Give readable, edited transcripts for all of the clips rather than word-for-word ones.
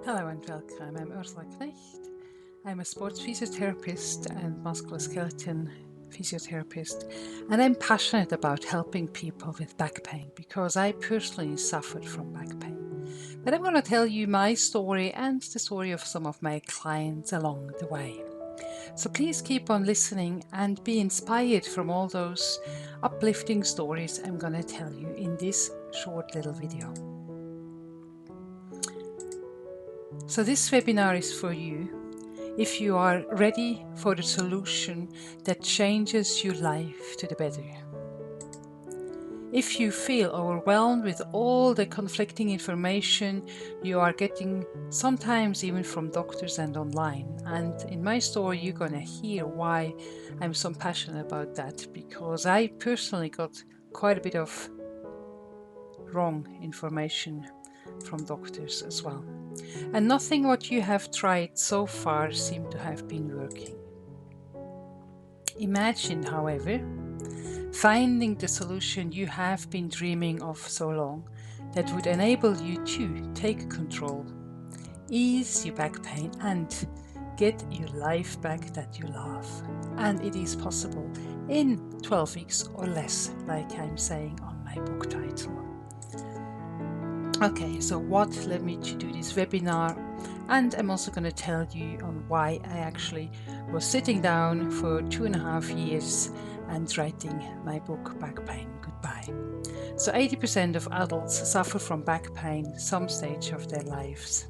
Hello and welcome. I'm Ursula Knecht. I'm a sports physiotherapist and musculoskeletal physiotherapist, and I'm passionate about helping people with back pain because I personally suffered from back pain. But I'm going to tell you my story and the story of some of my clients along the way. So please keep on listening and be inspired from all those uplifting stories I'm going to tell you in this short little video. So this webinar is for you if you are ready for a solution that changes your life to the better. If you feel overwhelmed with all the conflicting information you are getting, sometimes even from doctors and online. And in my story, you're going to hear why I'm so passionate about that, because I personally got quite a bit of wrong information from doctors as well. And nothing what you have tried so far seemed to have been working. Imagine, however, finding the solution you have been dreaming of so long that would enable you to take control, ease your back pain, and get your life back that you love. And it is possible in 12 weeks or less, like I'm saying on my book title. Okay, so what led me to do this webinar? And I'm also going to tell you on why I actually was sitting down for 2.5 years and writing my book, Back Pain Goodbye. So 80% of adults suffer from back pain some stage of their lives.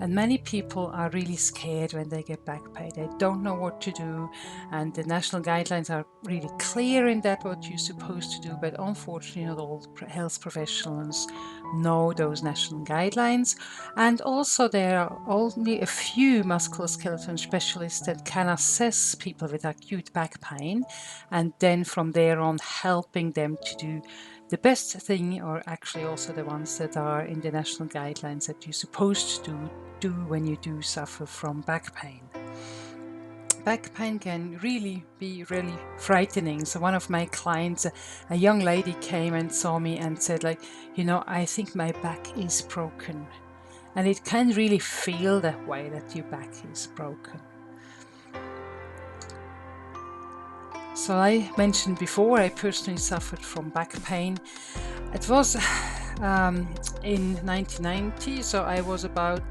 And many people are really scared when they get back pain. They don't know what to do, and the national guidelines are really clear in that what you're supposed to do, but unfortunately not all health professionals know those national guidelines. And also there are only a few musculoskeletal specialists that can assess people with acute back pain, and then from there on helping them to do the best thing, or actually also the ones that are in the national guidelines that you're supposed to do when you do suffer from back pain. Back pain can really be really frightening. So one of my clients, a young lady, came and saw me and said, like, I think my back is broken. And it can really feel that way, that your back is broken. So I mentioned before, I personally suffered from back pain. It was in 1990, so I was about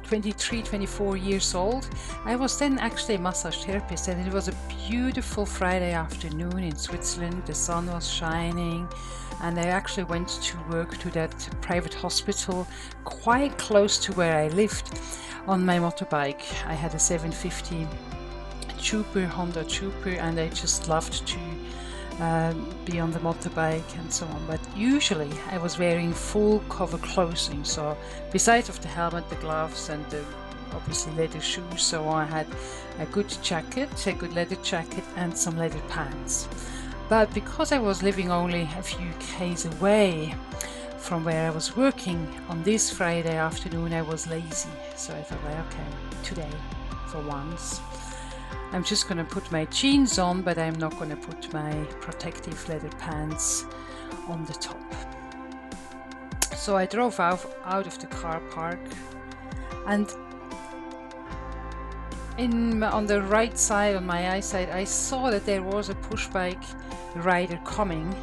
23, 24 years old. I was then actually a massage therapist, and it was a beautiful Friday afternoon in Switzerland. The sun was shining, and I actually went to work to that private hospital quite close to where I lived on my motorbike. I had a 750 Honda Trooper, and I just loved to be on the motorbike and so on. But usually I was wearing full cover clothing, so besides of the helmet, the gloves, and the obviously leather shoes, so I had a good leather jacket and some leather pants. But because I was living only a few k's away from where I was working, on this Friday afternoon I was lazy, so I thought, okay, today for once I'm just going to put my jeans on, but I'm not going to put my protective leather pants on the top. So I drove out of the car park, and on the right side, on my eyesight, I saw that there was a push bike rider coming,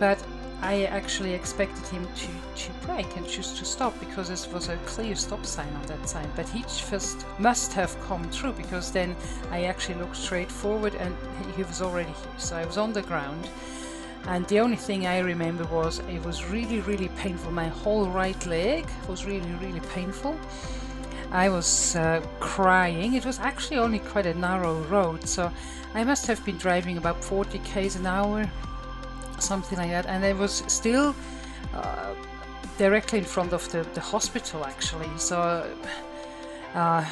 but I actually expected him to brake and just to stop, because there was a clear stop sign on that sign. But he just must have come through, because then I actually looked straight forward and he was already here. So I was on the ground, and the only thing I remember was it was really, really painful. My whole right leg was really, really painful. I was crying. It was actually only quite a narrow road, so I must have been driving about 40 k's an hour, something like that, and I was still directly in front of the hospital actually. So about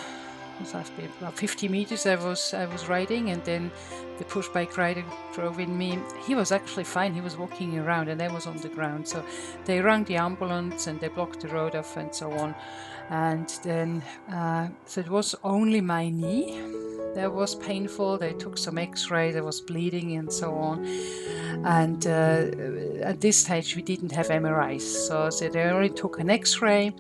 50 meters I was riding, and then the push bike rider drove in me. He was actually fine. He was walking around, and I was on the ground. So they rang the ambulance and they blocked the road off and so on. And then so it was only my knee that was painful. They took some x-rays, I was bleeding and so on. And at this stage we didn't have MRIs, so they only took an x-ray,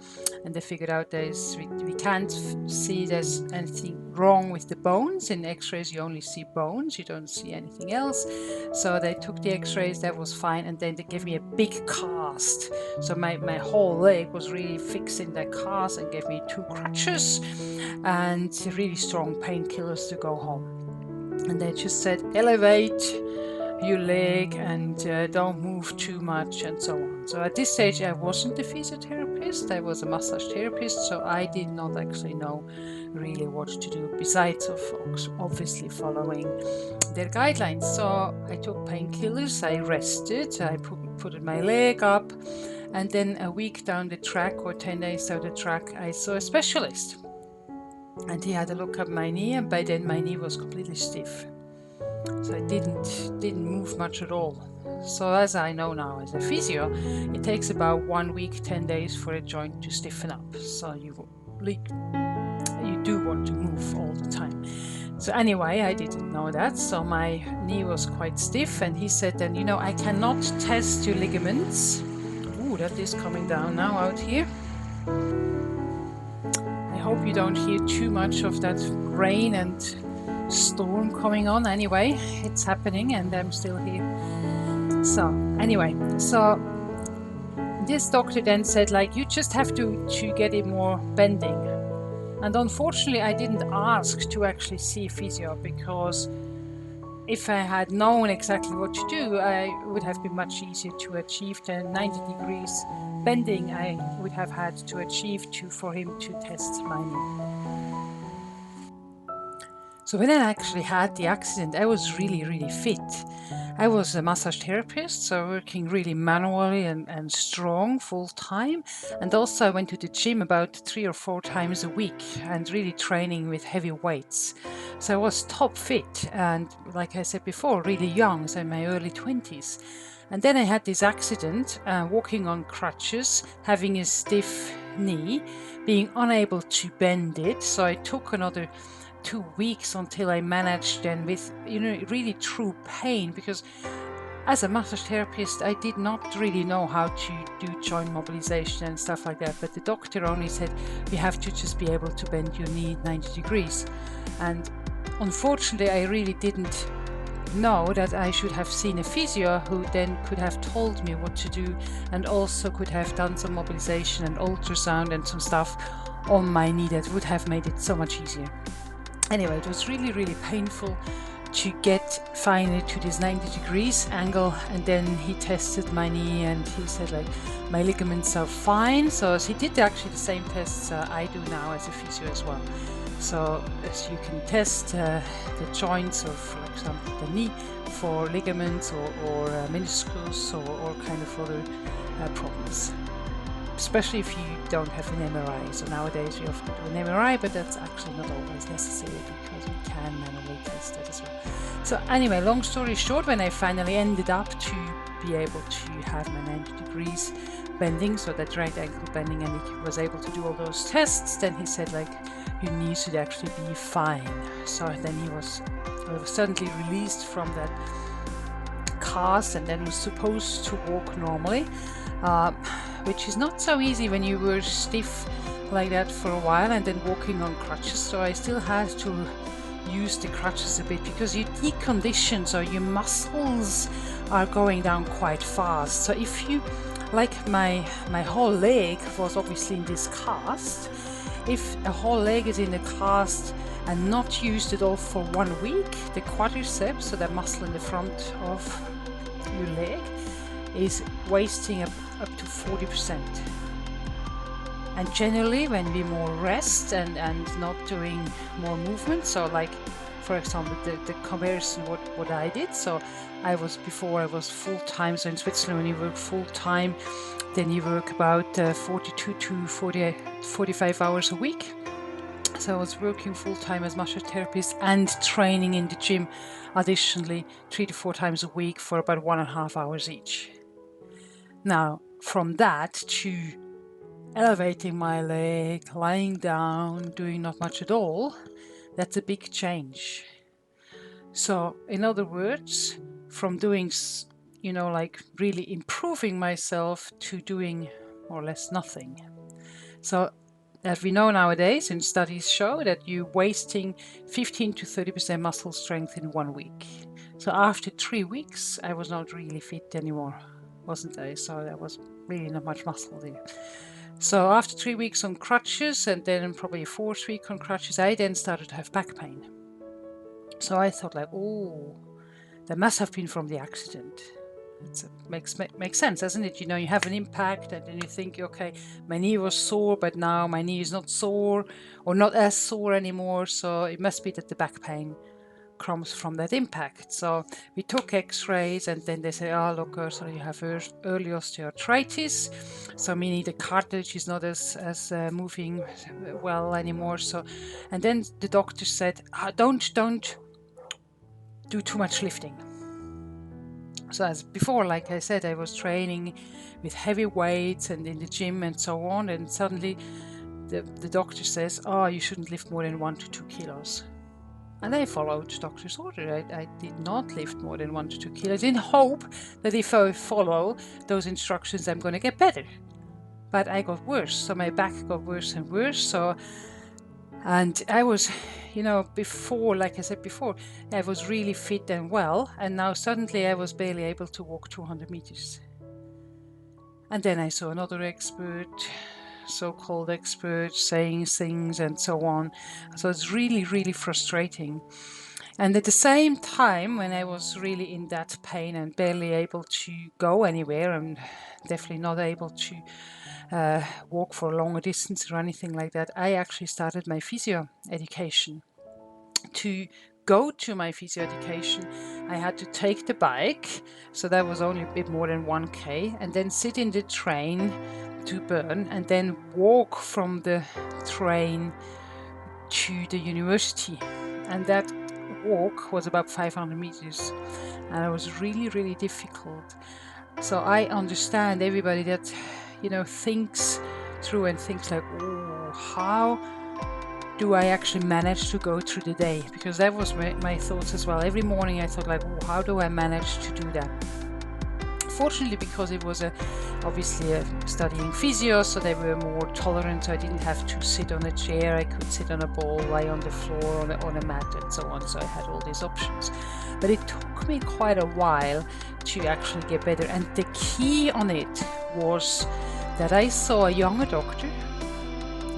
and they figured out we can't see there's anything wrong with the bones. In x-rays you only see bones, you don't see anything else. So they took the x-rays, that was fine, and then they gave me a big cast. So my whole leg was really fixed in that cast, and gave me 2 crutches and really strong painkillers to go home. And they just said, elevate your leg and don't move too much and so on. So at this stage I wasn't a physiotherapist, I was a massage therapist, so I did not actually know really what to do besides of obviously following their guidelines. So I took painkillers, I rested, I put my leg up, and then a week down the track or 10 days down the track I saw a specialist, and he had a look at my knee, and by then my knee was completely stiff. So I didn't move much at all. So as I know now as a physio, it takes about 1 week, 10 days for a joint to stiffen up. So you do want to move all the time. So anyway, I didn't know that. So my knee was quite stiff, and he said then, I cannot test your ligaments. Ooh, that is coming down now out here. I hope you don't hear too much of that rain and storm coming on. Anyway, it's happening and I'm still here. So anyway, so this doctor then said, like, you just have to get it more bending. And unfortunately I didn't ask to actually see physio, because if I had known exactly what to do, I would have been much easier to achieve the 90 degrees bending I would have had to achieve for him to test my knee. So when I actually had the accident, I was really, really fit. I was a massage therapist, so working really manually and strong full time. And also I went to the gym about 3 or 4 times a week and really training with heavy weights. So I was top fit and, like I said before, really young, so in my early 20s. And then I had this accident, walking on crutches, having a stiff knee, being unable to bend it. So I took another 2 weeks until I managed then with, really true pain, because as a massage therapist, I did not really know how to do joint mobilization and stuff like that. But the doctor only said, you have to just be able to bend your knee 90 degrees. And unfortunately, I really didn't know that I should have seen a physio who then could have told me what to do, and also could have done some mobilization and ultrasound and some stuff on my knee that would have made it so much easier. Anyway, it was really, really painful to get finally to this 90 degrees angle, and then he tested my knee and he said, like, my ligaments are fine. So he did actually the same tests I do now as a physio as well. So as you can test the joints of, for example, the knee for ligaments or meniscus or kind of other problems, especially if you don't have an MRI. So nowadays we often do an MRI, but that's actually not always necessary because we can manually test it as well. So anyway, long story short, when I finally ended up to be able to have my 90 degrees bending, so that right ankle bending, and he was able to do all those tests, then he said, like, your knee should actually be fine. So then he was suddenly released from that cast and then was supposed to walk normally, which is not so easy when you were stiff like that for a while and then walking on crutches. So I still had to use the crutches a bit because you decondition, so your muscles are going down quite fast. So if you, like my whole leg was obviously in this cast, if a whole leg is in a cast and not used at all for 1 week, the quadriceps, so that muscle in the front of your leg, is wasting up to 40%. And generally when we more rest and not doing more movement, so like for example the comparison what I did, so I was full-time, so in Switzerland when you work full-time then you work about 42 to 45 hours a week. So I was working full-time as massage therapist and training in the gym additionally 3 to 4 times a week for about 1.5 hours each. Now from that to elevating my leg, lying down, doing not much at all, that's a big change. So in other words, from doing, like really improving myself to doing more or less nothing. So as we know nowadays, and studies show that you're wasting 15 to 30% muscle strength in 1 week. So after 3 weeks, I was not really fit anymore, wasn't I? So there was really not much muscle there. So after 3 weeks on crutches, and then probably a fourth week on crutches, I then started to have back pain. So I thought like, oh, that must have been from the accident. It makes sense, doesn't it? You know, you have an impact, and then you think, okay, my knee was sore, but now my knee is not sore, or not as sore anymore. So it must be that the back pain comes from that impact. So we took X-rays, and then they say, oh, look, Ursula, you have early osteoarthritis, so meaning the cartilage is not as moving well anymore. So, and then the doctor said, don't do too much lifting. So as before, like I said, I was training with heavy weights and in the gym and so on, and suddenly the doctor says, oh, you shouldn't lift more than 1 to 2 kilos. And I followed doctor's order. I did not lift more than 1 to 2 kilos in hope that if I follow those instructions, I'm going to get better. But I got worse. So my back got worse and worse. So, and I was, you know, before, like I said before, I was really fit and well. And now suddenly I was barely able to walk 200 meters. And then I saw another expert, so-called expert, saying things and so on. So it's really, really frustrating. And at the same time, when I was really in that pain and barely able to go anywhere, and definitely not able to walk for a longer distance or anything like that, I actually started my physio education. To go to my physio education, I had to take the bike, so that was only a bit more than 1K, and then sit in the train to Bern, and then walk from the train to the university. And that walk was about 500 meters, and it was really, really difficult. So I understand everybody that, you know, thinks through and thinks like, oh, how do I actually manage to go through the day? Because that was my thoughts as well. Every morning I thought like, oh, how do I manage to do that? Fortunately, because it was obviously studying physio, so they were more tolerant, so I didn't have to sit on a chair. I could sit on a ball, lie on the floor, on a mat, and so on. So I had all these options. But it took me quite a while to actually get better. And the key on it was that I saw a younger doctor.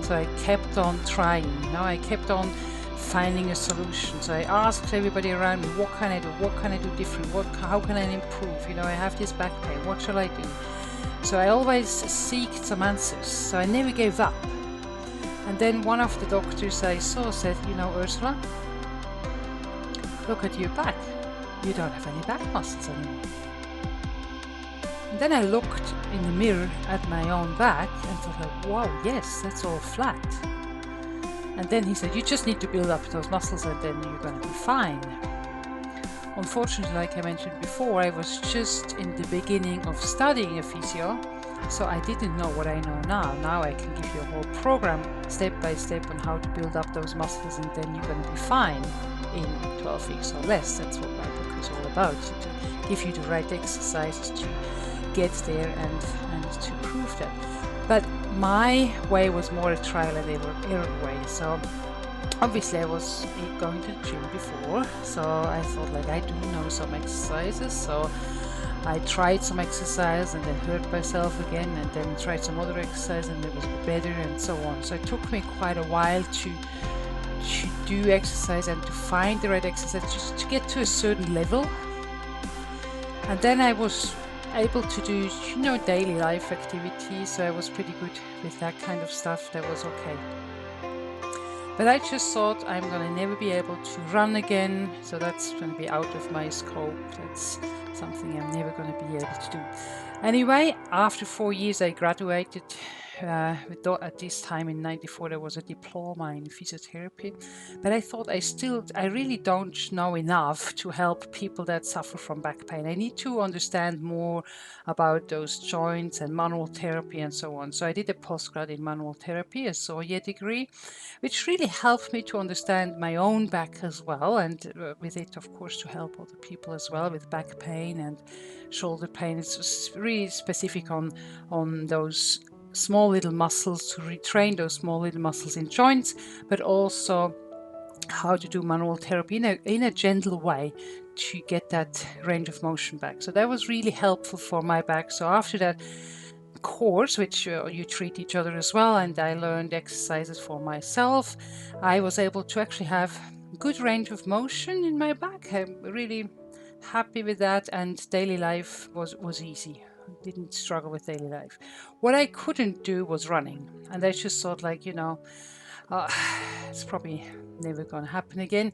So I kept on trying, you know, I kept on finding a solution. So I asked everybody around me, what can I do? What can I do different? How can I improve? You know, I have this back pain. What shall I do? So I always seeked some answers. So I never gave up. And then one of the doctors I saw said, you know, Ursula, look at your back. You don't have any back muscles anymore. And then I looked in the mirror at my own back and thought like, wow, yes, that's all flat. And then he said, you just need to build up those muscles and then you're going to be fine. Unfortunately, like I mentioned before, I was just in the beginning of studying a physio, so I didn't know what I know now. Now I can give you a whole program, step by step, on how to build up those muscles, and then you're going to be fine in 12 weeks or less. That's what my book is all about, to give you the right exercises to get there and to prove that. But my way was more a trial and error way. So obviously I was going to the gym before, so I thought like I do know some exercises. So I tried some exercise and then hurt myself again, and then tried some other exercise and it was better, and so on. So it took me quite a while to do exercise and to find the right exercise, just to get to a certain level. And then I was able to do, you know, daily life activities, so I was pretty good with that kind of stuff. That was okay. But I just thought I'm gonna never be able to run again, so that's gonna be out of my scope. That's something I'm never gonna be able to do. Anyway, after 4 years I graduated. At this time in '94 there was a diploma in physiotherapy, but I thought I really don't know enough to help people that suffer from back pain. I need to understand more about those joints and manual therapy and so on. So I did a postgrad in manual therapy, a SOYE degree, which really helped me to understand my own back as well, and with it, of course, to help other people as well with back pain and shoulder pain. It's really specific on those small little muscles, to retrain those small little muscles in joints, but also how to do manual therapy in a gentle way to get that range of motion back. So that was really helpful for my back. So after that course, which you treat each other as well, and I learned exercises for myself, I was able to actually have good range of motion in my back. I'm really happy with that, and daily life was easy. I didn't struggle with daily life. What I couldn't do was running, and I just thought, like, it's probably never gonna happen again.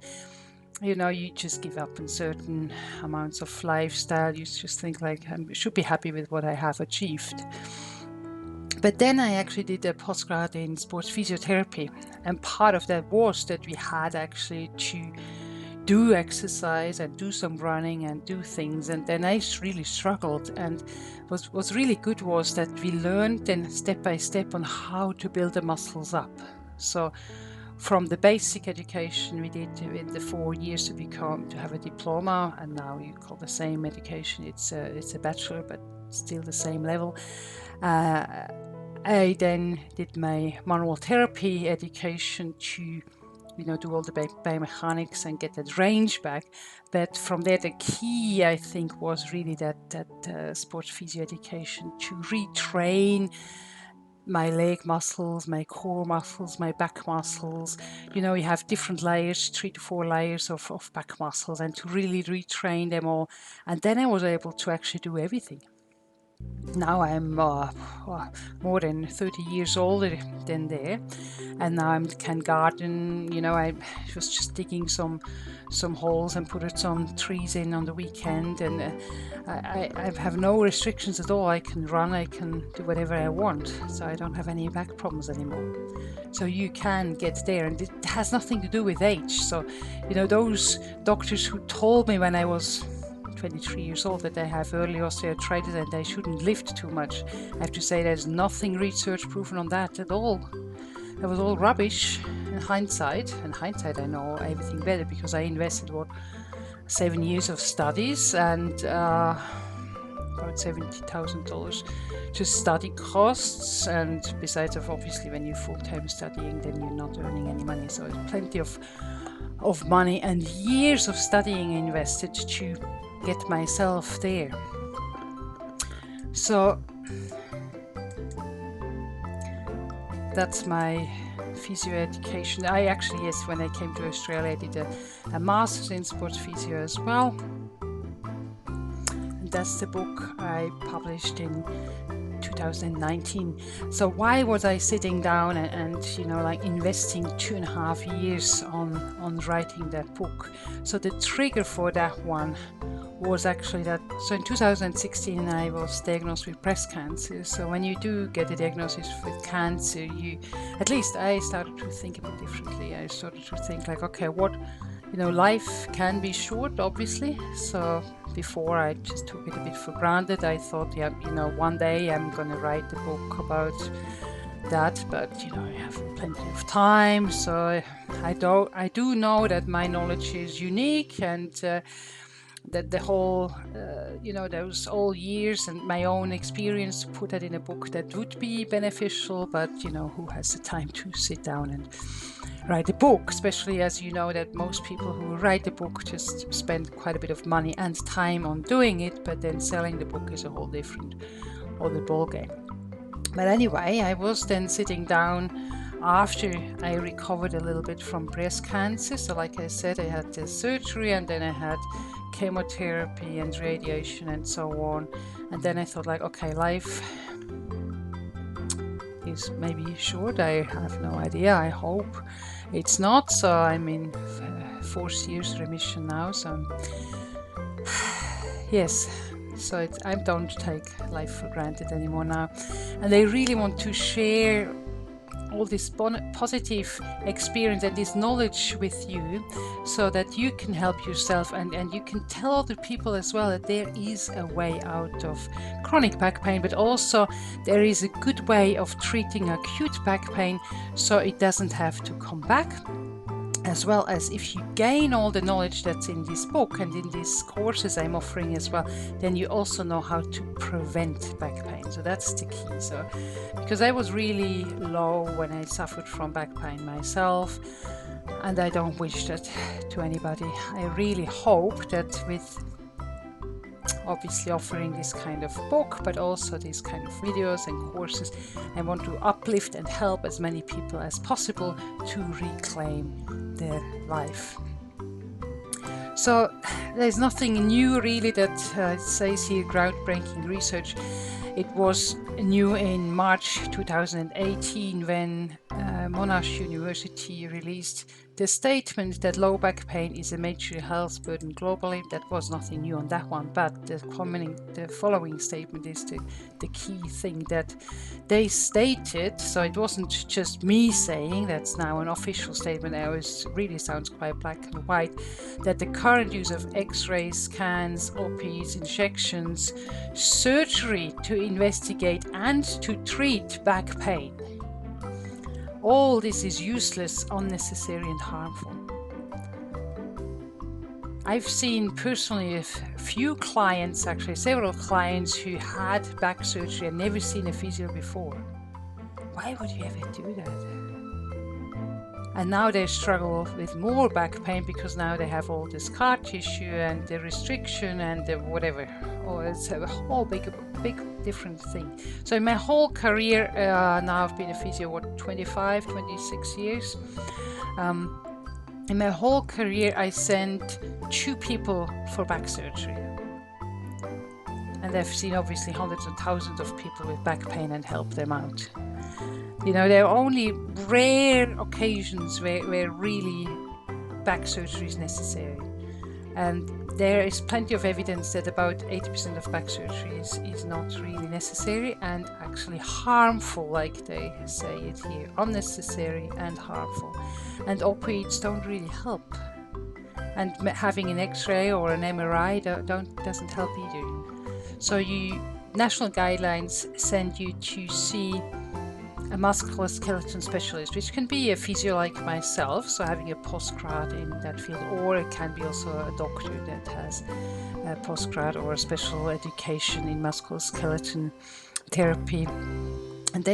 You just give up on certain amounts of lifestyle. You just think, like, I should be happy with what I have achieved. But then I actually did a postgrad in sports physiotherapy, and part of that was that we had actually to do exercise and do some running and do things. And then I really struggled, and what's really good was that we learned then step by step on how to build the muscles up. So from the basic education we did in the 4 years to have a diploma, and now you call the same education, it's a bachelor, but still the same level. I then did my manual therapy education to do all the biomechanics and get that range back. But from there, the key, I think, was really that sports physio education to retrain my leg muscles, my core muscles, my back muscles. You have different layers, 3 to 4 layers of back muscles, and to really retrain them all. And then I was able to actually do everything. Now I'm more than 30 years older than there, and now I can garden. I was just digging some holes and put some trees in on the weekend, and I have no restrictions at all. I can run, I can do whatever I want, so I don't have any back problems anymore. So you can get there, and it has nothing to do with age. So those doctors who told me when I was 23 years old that I have early osteoarthritis and I shouldn't lift too much, I have to say there's nothing research proven on that at all. That was all rubbish in hindsight. In hindsight, I know everything better because I invested 7 years of studies and about $70,000 just study costs, and besides of obviously when you're full-time studying, then you're not earning any money. So there's plenty of money and years of studying invested to get myself there. So that's my physio education. I actually, yes, when I came to Australia, I did a master's in sports physio as well. And that's the book I published in 2019. So why was I sitting down and investing 2.5 years on writing that book? So the trigger for that one was actually that. So in 2016 I was diagnosed with breast cancer. So when you do get a diagnosis with cancer, at least I started to think a bit differently. I started to think like, okay, life can be short, obviously. So before I just took it a bit for granted. I thought, one day I'm going to write a book about that, but I have plenty of time. So I do know that my knowledge is unique, and that the whole, those all years and my own experience, to put that in a book that would be beneficial, but who has the time to sit down and write a book, especially as that most people who write a book just spend quite a bit of money and time on doing it, but then selling the book is a whole different other ball game. But anyway, I was then sitting down after I recovered a little bit from breast cancer. So like I said, I had the surgery, and then I had chemotherapy and radiation and so on. And then I thought, like, okay, life is maybe short. I have no idea. I hope it's not. So I'm in 4 years remission now. So yes. So I don't take life for granted anymore now. And I really want to share all this positive experience and this knowledge with you, so that you can help yourself and you can tell other people as well that there is a way out of chronic back pain, but also there is a good way of treating acute back pain so it doesn't have to come back. as well as if you gain all the knowledge that's in this book and in these courses I'm offering as well, then you also know how to prevent back pain. So that's the key. So because I was really low when I suffered from back pain myself, and I don't wish that to anybody. I really hope that with obviously offering this kind of book, but also these kind of videos and courses, I want to uplift and help as many people as possible to reclaim their life. So there's nothing new really that it says here, groundbreaking research. It was new in March 2018 when Monash University released the statement that low back pain is a major health burden globally. That was nothing new on that one, but the following statement is the key thing that they stated. So it wasn't just me saying, that's now an official statement. It really sounds quite black and white, that the current use of x-rays, scans, OPs, injections, surgery to investigate and to treat back pain, all this is useless, unnecessary and harmful. I've seen personally a few clients, actually several clients, who had back surgery and never seen a physio before. Why would you ever do that? And now they struggle with more back pain because now they have all this scar tissue and the restriction and the whatever. Oh, it's a whole big different thing. So in my whole career, now I've been a physio, 26 years. In my whole career, I sent 2 people for back surgery. And I've seen obviously hundreds and thousands of people with back pain and helped them out. You know, there are only rare occasions where really back surgery is necessary. And there is plenty of evidence that about 80% of back surgery is not really necessary and actually harmful, like they say it here, unnecessary and harmful. And opioids don't really help. And having an X-ray or an MRI doesn't help either. So national guidelines send you to see a musculoskeletal specialist, which can be a physio like myself, so having a postgrad in that field, or it can be also a doctor that has a postgrad or a special education in musculoskeletal therapy. And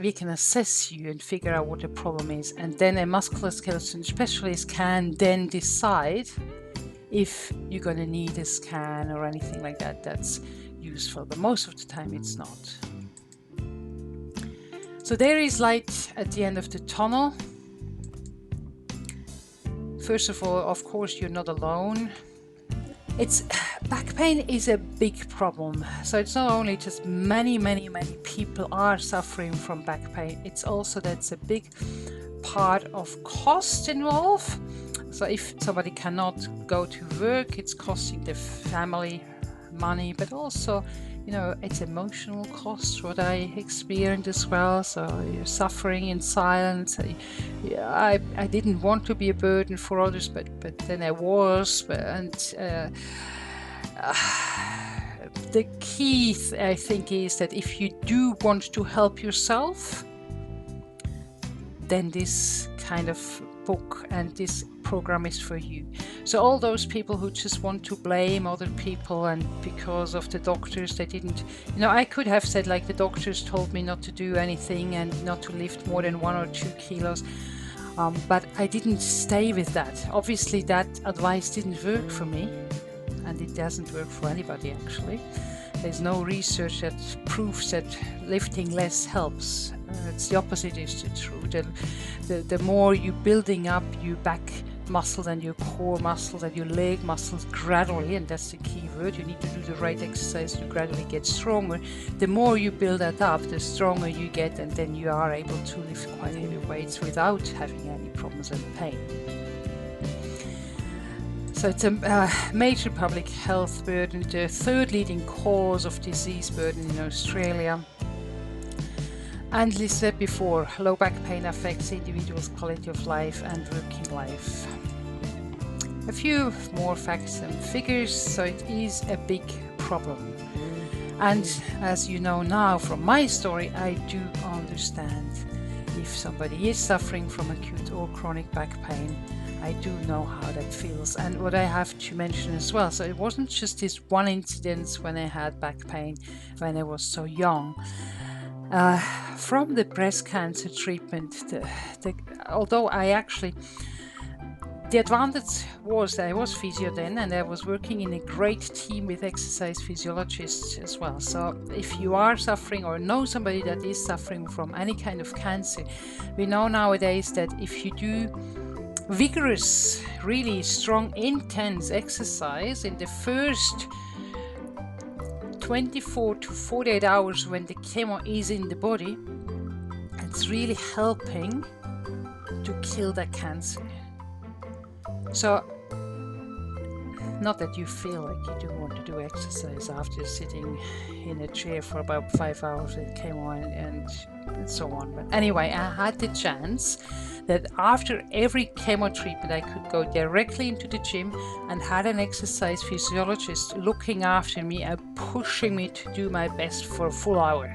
we can assess you and figure out what the problem is, and then a musculoskeletal specialist can then decide if you're going to need a scan or anything like that that's useful, but most of the time it's not. So there is light at the end of the tunnel. First of all, of course, you're not alone. Back pain is a big problem. So it's not only just many people are suffering from back pain. It's also that's a big part of cost involved. So if somebody cannot go to work, it's costing the family money, but also, you know, it's emotional cost, what I experienced as well. So you're suffering in silence. I didn't want to be a burden for others, but then I was. The key, I think, is that if you do want to help yourself, then this kind of book and this program is for you. So all those people who just want to blame other people, and because of the doctors, they didn't, you know, I could have said, like, the doctors told me not to do anything and not to lift more than 1 or 2 kilos, but I didn't stay with that. Obviously that advice didn't work for me, and it doesn't work for anybody actually. There's no research that proves that lifting less helps. It's the opposite is true. The more you're building up your back muscles and your core muscles and your leg muscles gradually, and that's the key word, you need to do the right exercise to gradually get stronger. The more you build that up, the stronger you get, and then you are able to lift quite heavy weights without having any problems and pain. So it's a major public health burden, the 3rd leading cause of disease burden in Australia. And as said before, low back pain affects individuals' quality of life and working life. A few more facts and figures. So it is a big problem. And as you know now from my story, I do understand if somebody is suffering from acute or chronic back pain. I do know how that feels. And what I have to mention as well, so it wasn't just this one incident when I had back pain when I was so young. From the breast cancer treatment, although the advantage was that I was physio then, and I was working in a great team with exercise physiologists as well. So if you are suffering or know somebody that is suffering from any kind of cancer, we know nowadays that if you do vigorous, really strong, intense exercise in the first 24 to 48 hours when the chemo is in the body, it's really helping to kill that cancer. So, not that you feel like you do want to do exercise after sitting in a chair for about 5 hours with chemo and so on. But anyway, I had the chance that after every chemo treatment, I could go directly into the gym and had an exercise physiologist looking after me and pushing me to do my best for a full hour.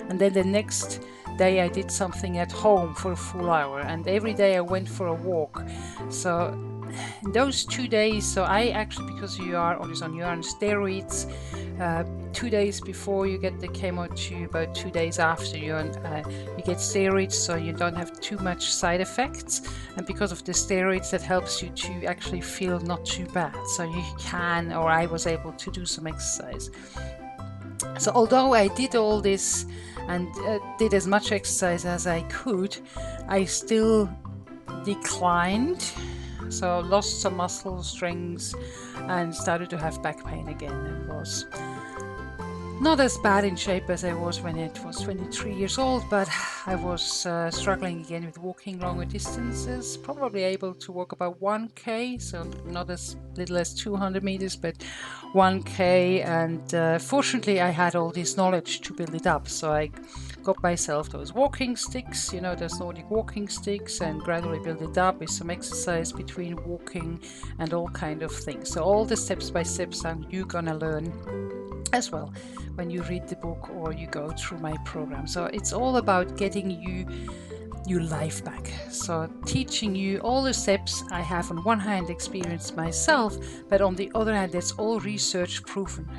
And then the next day I did something at home for a full hour, and every day I went for a walk. So in those 2 days, so I actually, because you're on steroids, 2 days before you get the chemo to about 2 days after you get steroids, so you don't have too much side effects. And because of the steroids, that helps you to actually feel not too bad. So you can, or I was able to do some exercise. So although I did all this and did as much exercise as I could, I still declined. So lost some muscle strength and started to have back pain again, and was not as bad in shape as I was when it was 23 years old, but I was struggling again with walking longer distances, probably able to walk about 1k, so not as little as 200 meters, but 1k. And fortunately I had all this knowledge to build it up, so I got myself those walking sticks, those Nordic walking sticks, and gradually build it up with some exercise between walking and all kind of things. So all the steps by steps you're gonna learn as well when you read the book or you go through my program. So it's all about getting you your life back. So teaching you all the steps I have on one hand experienced myself, but on the other hand it's all research proven.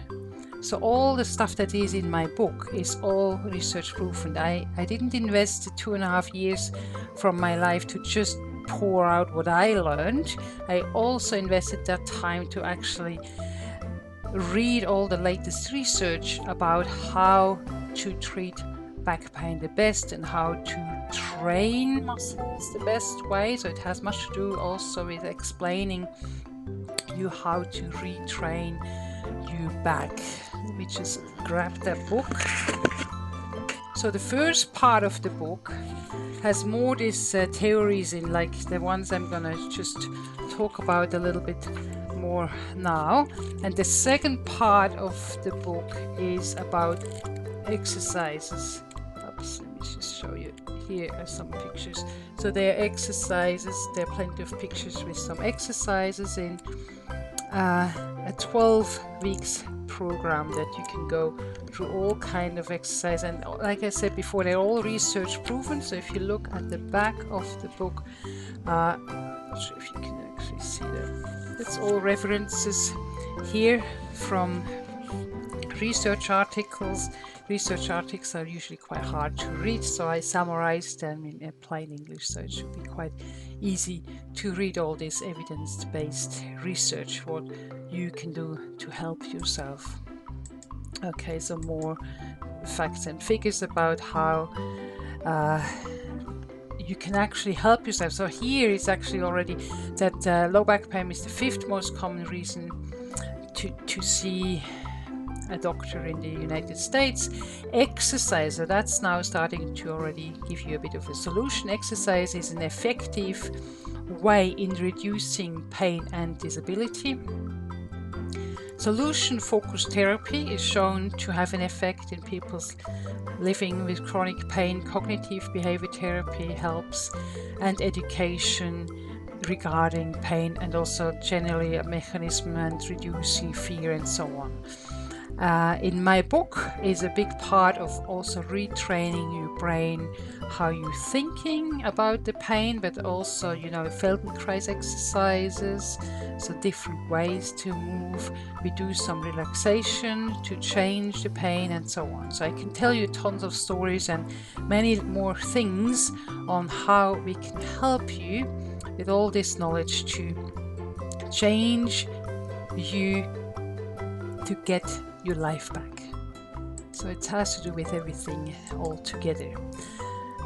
So all the stuff that is in my book is all research proven. I didn't invest the 2.5 years from my life to just pour out what I learned. I also invested that time to actually read all the latest research about how to treat back pain the best and how to train muscles the best way. So it has much to do also with explaining you how to retrain your back. Let me just grab that book. So the first part of the book has more these theories in, like the ones I'm gonna just talk about a little bit more now. And the second part of the book is about exercises. Oops, let me just show you. Here are some pictures. So there are exercises, there are plenty of pictures with some exercises in a 12 weeks program that you can go through all kind of exercise. And like I said before, they're all research proven. So if you look at the back of the book, I'm not sure if you can actually see that. It's all references here from research articles. Research articles are usually quite hard to read, so I summarized them in plain English, so it should be quite easy to read all this evidence-based research, what you can do to help yourself. Okay, so more facts and figures about how you can actually help yourself. So here is actually already that low back pain is the 5th most common reason to see a doctor in the United States. Exercise, so that's now starting to already give you a bit of a solution. Exercise is an effective way in reducing pain and disability. Solution-focused therapy is shown to have an effect in people living with chronic pain. Cognitive behavior therapy helps, and education regarding pain, and also generally a mechanism and reducing fear and so on. In my book is a big part of also retraining your brain, how you're thinking about the pain, but also, Feldenkrais exercises, so different ways to move. We do some relaxation to change the pain and so on. So I can tell you tons of stories and many more things on how we can help you with all this knowledge to change you to get your life back. So it has to do with everything all together.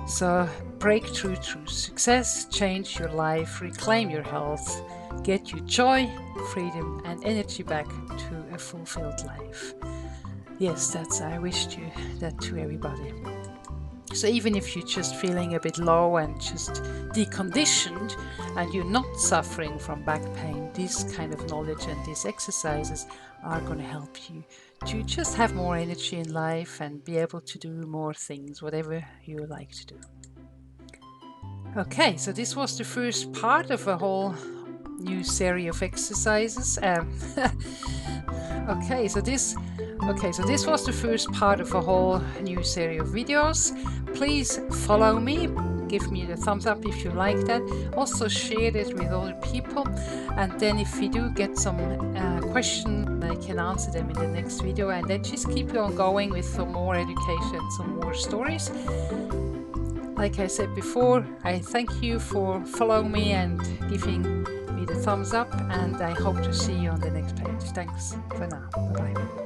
So breakthrough through success, change your life, reclaim your health, get your joy, freedom and energy back to a fulfilled life. Yes, I wish that to everybody. So even if you're just feeling a bit low and just deconditioned and you're not suffering from back pain, this kind of knowledge and these exercises are going to help you to just have more energy in life and be able to do more things, whatever you like to do. Okay, so this was the first part of a whole new series of exercises. Okay, so this was the first part of a whole new series of videos. Please follow me, give me the thumbs up if you like that. Also share it with other people, and then if we do get some questions, I can answer them in the next video, and then just keep on going with some more education, some more stories. Like I said before, I thank you for following me and giving me the thumbs up, and I hope to see you on the next page. Thanks for now. Bye-bye.